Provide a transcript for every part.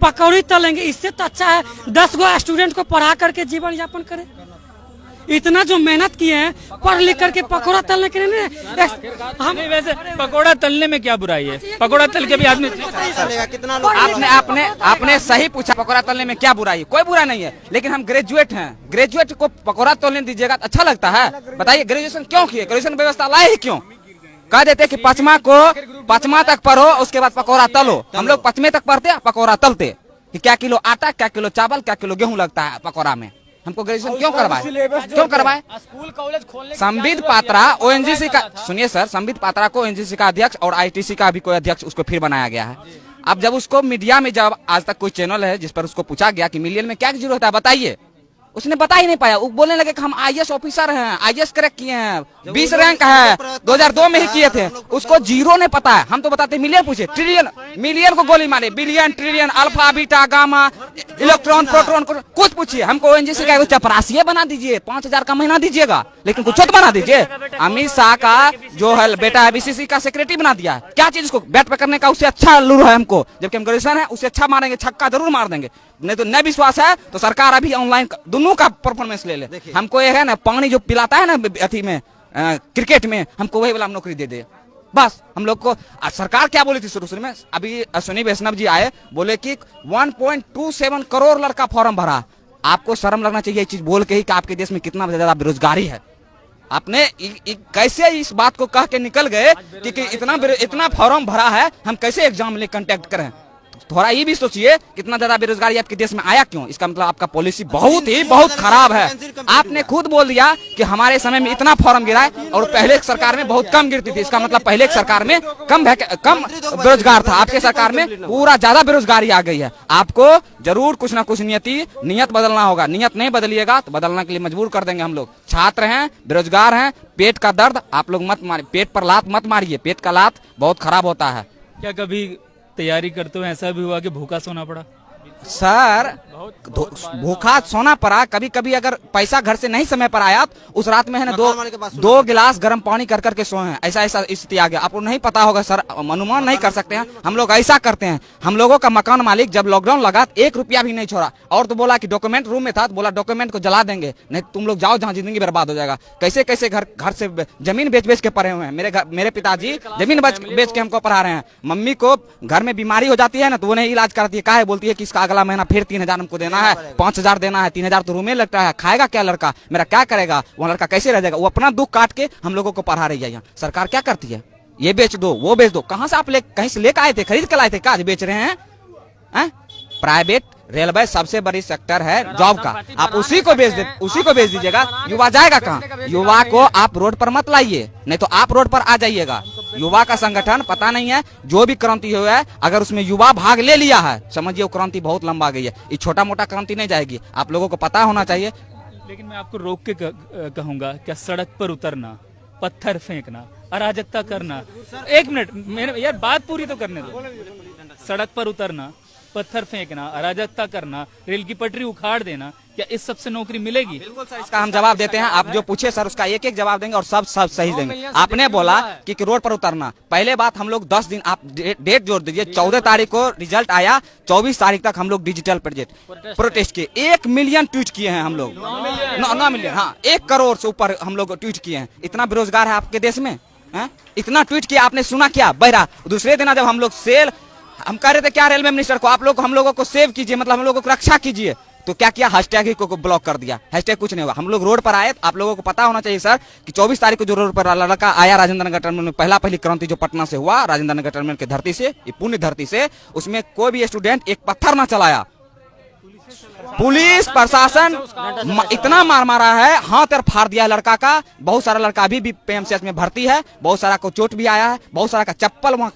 पकौड़ी तलेंगे, इससे तो अच्छा है 10 गो स्टूडेंट को पढ़ा करके जीवन यापन करे। इतना जो मेहनत किए हैं पढ़ लिख करके पकौड़ा तलने के लिए हम वैसे पकौड़ा तलने में क्या बुराई है? पकौड़ा तल के भी आदमी कितना लोग आपने सही पूछा, पकौड़ा तलने में क्या बुराई है? कोई बुरा नहीं है, लेकिन हम ग्रेजुएट हैं, ग्रेजुएट को पकौड़ा तलने दीजिएगा अच्छा लगता है? बताइए, ग्रेजुएशन क्यों किए? ग्रेजुएशन व्यवस्था लाए ही क्यों? कह देते कि पचमा तक पढ़ो, उसके बाद पकौड़ा तलो। हम लोग 5वें तक पढ़ते, पकौड़ा तलते कि क्या किलो आटा, क्या किलो चावल, क्या किलो गेहूं लगता है पकौड़ा में। हमको ग्रेजुएशन क्यों करवाए? स्कूल कॉलेज खोलने संबित पात्रा ओएनजीसी का, सुनिए सर, संबित पात्रा को ओएनजीसी का अध्यक्ष और आईटीसी का भी कोई अध्यक्ष उसको फिर बनाया गया है। अब जब उसको मीडिया में, जब आज तक कोई चैनल है जिस पर उसको पूछा गया कि मिलियन में क्या की जरूरत है बताइए, उसने बता ही नहीं पाया। वो बोलने लगे कि हम आईएएस ऑफिसर हैं, आईएएस क्रैक किए हैं, 20 रैंक है, 2002 में ही किए थे। उसको जीरो ने पता है, हम तो बताते मिलियन पूछे, ट्रिलियन, मिलियन को गोली मारे, billion, trillion, alpha, beta, gamma, electron, proton, कुछ पूछिए। हमको ओएनजीसी का चपरासी बना दीजिए, 5000 का महीना दीजिएगा, लेकिन कुछ तो बना दीजिए। अमित शाह का जो है बेटा है बीसीसी का सेक्रेटरी बना दिया, क्या चीज उसको बैट पे करने का? उससे अच्छा लूर है हमको, जबकि हम ग्रेजुएशन है, उससे अच्छा मारेंगे, छक्का जरूर मार देंगे। नहीं तो न विश्वास है तो सरकार अभी ऑनलाइन दोनों का परफॉर्मेंस ले ले। हमको ये है ना, पानी जो पिलाता है ना अथी में, क्रिकेट में, हमको वही वाला नौकरी दे दे बस। हम लोग को सरकार क्या बोली थी शुरू में? अभी अश्विनी वैष्णव जी आए, बोले कि 1.27 करोड़ लड़का फॉर्म भरा। आपको शर्म लगना चाहिए ये चीज बोल के ही कि आपके देश में कितना ज्यादा बेरोजगारी है। आपने कैसे इस बात को कह के निकल गए कि इतना फॉर्म भरा है, हम कैसे एग्जाम ले कंटेक्ट करें? थोड़ा ये भी सोचिए, कितना ज्यादा बेरोजगारी आपके देश में आया क्यों? इसका मतलब आपका पॉलिसी बहुत खराब है। आपने खुद बोल दिया कि हमारे समय में इतना फॉर्म गिरा है और पहले सरकार में बहुत कम गिरती थी। इसका मतलब पहले सरकार में कम बेरोजगार था, आपके सरकार में पूरा ज्यादा बेरोजगारी आ गई है। आपको जरूर कुछ ना कुछ नियत बदलना होगा। नियत नहीं बदलिएगा तो बदलने के लिए मजबूर कर देंगे हम लोग। छात्र हैं, बेरोजगार हैं, पेट का दर्द आप लोग मत मारिए, पेट पर लात मत मारिए, पेट का लात बहुत खराब होता है। क्या कभी तैयारी करते हुए ऐसा भी हुआ कि भूखा सोना पड़ा? सर, भूखा सोना पड़ा। कभी कभी अगर पैसा घर से नहीं समय पर आया तो उस रात में है ना दो गिलास गर्म पानी कर करके सोए हैं। ऐसा स्थिति आ गया। आपको नहीं पता होगा सर, अनुमान नहीं कर सकते हैं। हम लोग ऐसा करते हैं, हम लोगों का मकान मालिक जब लॉकडाउन लगा 1 रुपया भी नहीं छोड़ा, और तो बोला कि डॉक्यूमेंट रूम में था, तो बोला डॉक्यूमेंट को जला देंगे, नहीं तुम लोग जाओ जहाँ जिंदगी बर्बाद हो जाएगा। कैसे कैसे घर से जमीन बेच के पढ़े हुए हैं। मेरे पिताजी जमीन बेच के हमको पढ़ा रहे हैं। मम्मी को घर में बीमारी हो जाती है ना, तो वो नहीं इलाज कराती है। क्या है, बोलती है कि इसका अगला महीना फिर 3000 हमको देना है, 5000 देना है, 3000 तो रूम में लगता है, खाएगा क्या लड़का? मेरा क्या करेगा? वो लड़का कैसे रह जाएगा? वो अपना दुख काट के हम लोगों को पढ़ा रही है। यहाँ सरकार क्या करती है? ये बेच दो, वो बेच दो। कहाँ से आप कहीं से लेकर आए थे? खरीद के लाए थे? क्या बेच रहे हैं? प्राइवेट रेलवे सबसे बड़ी सेक्टर है जॉब का, आप उसी को बेच दीजिएगा। युवा जाएगा कहाँ? युवा को आप रोड पर मत लाइए, नहीं तो आप रोड पर आ जाइएगा। युवा का संगठन पता नहीं है, जो भी क्रांति हुआ है, अगर उसमें युवा भाग ले लिया है, समझिए वो क्रांति बहुत लंबा गई है। ये छोटा मोटा क्रांति नहीं जाएगी, आप लोगों को पता होना चाहिए। लेकिन मैं आपको रोक के कहूंगा, क्या सड़क पर उतरना, पत्थर फेंकना, अराजकता करना, 1 मिनट यार बात पूरी तो करने दो। सड़क पर उतरना, पत्थर फेंकना, अराजकता करना, रेल की पटरी उखाड़ देना, क्या इस सब से नौकरी मिलेगी? बिल्कुल सर, इसका हम जवाब देते हैं। आप जो पूछे सर उसका एक जवाब देंगे और सब सही देंगे। आपने बोला कि रोड पर उतरना, पहले बात हम लोग 10 दिन, आप डेट जोड़ दीजिए, 14 तारीख को रिजल्ट आया, 24 तारीख तक हम लोग डिजिटल प्रोटेस्ट किए। 1 मिलियन ट्वीट किए हैं हम लोग, 9 मिलियन, हाँ 1 करोड़ से ऊपर हम लोग ट्वीट किए हैं। इतना बेरोजगार है आपके देश में? इतना ट्वीट किया, आपने सुना क्या? बहरा दूसरे दिन जब हम लोग हम कह रहे थे क्या रेलवे मिनिस्टर को, आप लोग हम लोगों को सेव कीजिए, मतलब हम लोगों को रक्षा कीजिए, तो क्या किया? हैशटैग ही को ब्लॉक कर दिया। हैशटैग कुछ नहीं होगा। हम लोग रोड पर आए, आप लोगों को पता होना चाहिए सर कि 24 तारीख को जो रोड पर लड़का आया राजेंद्र नगर टर्मिनल में, पहली क्रांति जो पटना से हुआ, राजेंद्र नगर टर्मिनल की धरती से, ये पुण्य धरती से, उसमें कोई भी स्टूडेंट एक पत्थर ना चलाया। पुलिस प्रशासन इतना मारा है, हाथ और फाड़ दिया लड़का का। बहुत सारा लड़का अभी भी पीएमसीएच में भर्ती है, बहुत सारा को चोट भी आया है, बहुत सारा का चप्पल वहाँ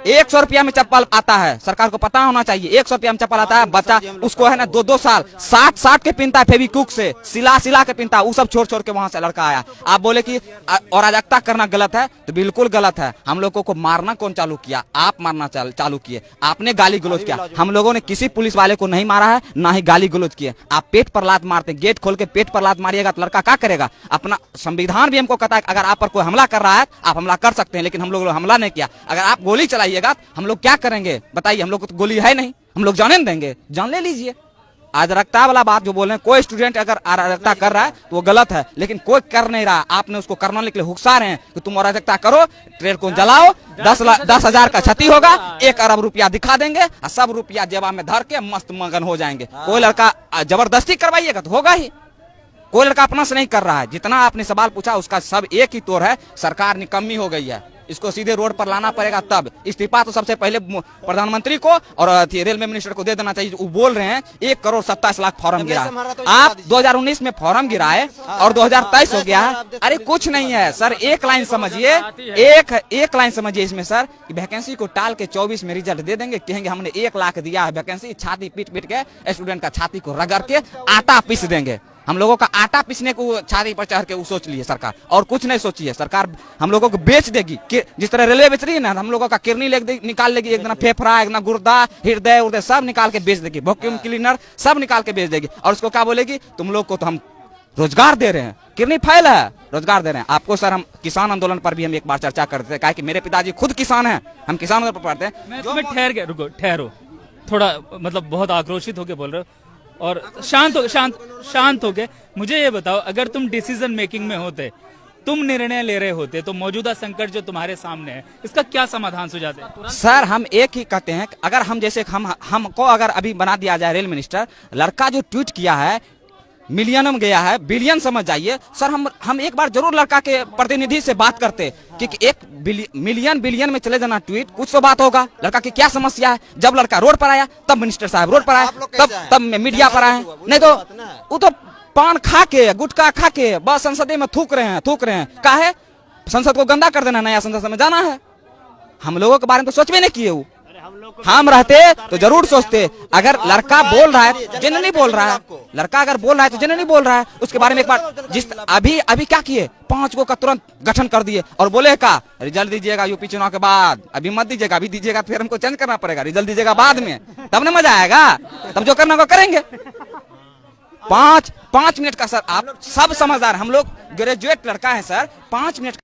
100 रुपया में चप्पल आता है। सरकार को पता होना चाहिए, 100 रुपया में चप्पल आता है। बच्चा उसको है ना 2-2 साल 60 के पिनता है, फेविक्विक से सिला के पिनता है। वो सब छोड़ के वहां से लड़का आया। आप बोले कि अराजकता करना गलत है, तो बिल्कुल गलत है। हम लोगों को मारना कौन चालू किया? आप मारना चालू किए, आपने गाली गलौज किया। हम लोगों ने किसी पुलिस वाले को नहीं मारा है, ना ही गाली गलौज किए। आप पेट पर लात मारते, गेट खोल के पेट पर लात मारिएगा तो लड़का क्या करेगा? अपना संविधान भी हमको कहता है अगर आप पर कोई हमला कर रहा है आप हमला कर सकते हैं, लेकिन हम लोग हमला नहीं किया। अगर आप गोली चलाइएगा हम लोग क्या करेंगे बताइए? हम लोग को तो गोली है नहीं, हम लोग जाने नहीं देंगे, जान ले लीजिए। अराजकता वाला बात जो बोल रहे हैं, कोई स्टूडेंट अगर अराजकता कर रहा है तो वो गलत है, लेकिन कोई कर नहीं रहा। आपने उसको करने के लिए हुक्सा रहे हैं कि तुम अराजकता करो, ट्रेन को जलाओ, 10,000 का क्षति होगा, 1 अरब रुपया दिखा देंगे और सब रुपया जेबा में धर के मस्त मगन हो जाएंगे। कोई लड़का जबरदस्ती करवाइएगा तो होगा ही, कोई लड़का अपना से नहीं कर रहा है। जितना आपने सवाल पूछा उसका सब एक ही तोड़ है, सरकार निकम्मी हो गई है, इसको सीधे रोड पर लाना पड़ेगा। तब इस्तीफा तो सबसे पहले प्रधानमंत्री को और रेलवे मिनिस्टर को दे देना चाहिए। वो बोल रहे हैं 1,27,00,000 फॉर्म गिरा, आप 2019 में फॉर्म गिराए और 2023 हो गया है। अरे कुछ नहीं है सर, एक लाइन समझिए, एक लाइन समझिए इसमें सर, कि वैकेंसी को टाल के 24 में रिजल्ट दे देंगे, कहेंगे हमने 1 लाख दिया है वैकेंसी, छाती पीट पीट के स्टूडेंट का छाती को रगड़ के आटा पीस देंगे। हम लोगों का आटा पीसने को छाती पर चढ़ के वो सोच लिए सरकार, और कुछ नहीं सोची है सरकार। हम लोगों को बेच देगी, जिस तरह रेलवे बेच रही है ना, हम लोगों का किडनी निकाल लेगी, एक दिन फेफड़ा, एक दिन गुर्दा, हृदय उर्दय सब निकाल के बेच देगी, वैक्यूम क्लीनर सब निकाल के बेच देगी। और उसको क्या बोलेगी, तुम लोग को तो हम रोजगार दे रहे हैं, किडनी फाइल है, रोजगार दे रहे हैं आपको। सर हम किसान आंदोलन पर भी हम एक बार चर्चा करते थे, कहा कि मेरे पिताजी खुद किसान हैं, हम किसान आंदोलन पर पढ़ते हैं। मैं ठहर गया, रुको ठहरो थोड़ा, मतलब बहुत आक्रोशित होके बोल रहे हो और शांत हो गए। मुझे ये बताओ, अगर तुम डिसीजन मेकिंग में होते, तुम निर्णय ले रहे होते, तो मौजूदा संकट जो तुम्हारे सामने है, इसका क्या समाधान सुझाते? सर हम एक ही कहते हैं, अगर हम जैसे हमको अगर अभी बना दिया जाए रेल मिनिस्टर, लड़का जो ट्वीट किया है मिलियन में गया है, बिलियन समझ जाइए सर। हम एक बार जरूर लड़का के प्रतिनिधि से बात करते कि 1 मिलियन बिलियन में चले जाना ट्वीट, कुछ तो बात होगा, लड़का की क्या समस्या है। जब लड़का रोड पर आया तब मिनिस्टर साहब रोड पर आए, तब मीडिया पर आए, नहीं तो वो तो पान खा के गुटखा खा के बस संसद में थूक रहे हैं। काहे संसद को गंदा कर देना, नया संसद में जाना है। हम लोगों के बारे में तो सोच भी नहीं किए। हम रहते तो जरूर सोचते। अगर लड़का बोल रहा है, जनरली बोल रहा है, लड़का अगर बोल रहा है तो जनरली बोल रहा है, उसके बारे में एक बार जिस अभी क्या किए, 5 गो का तुरंत गठन कर दिए और बोले का रिजल्ट दीजिएगा यूपी चुनाव के बाद, अभी मत दीजिएगा, अभी दीजिएगा फिर हमको चेंज करना पड़ेगा, रिजल्ट दीजिएगा बाद में, तब ना मजा आएगा, तब जो करना वो करेंगे। 5 मिनट का सर, आप सब समझदार, हम लोग ग्रेजुएट लड़का है सर, 5 मिनट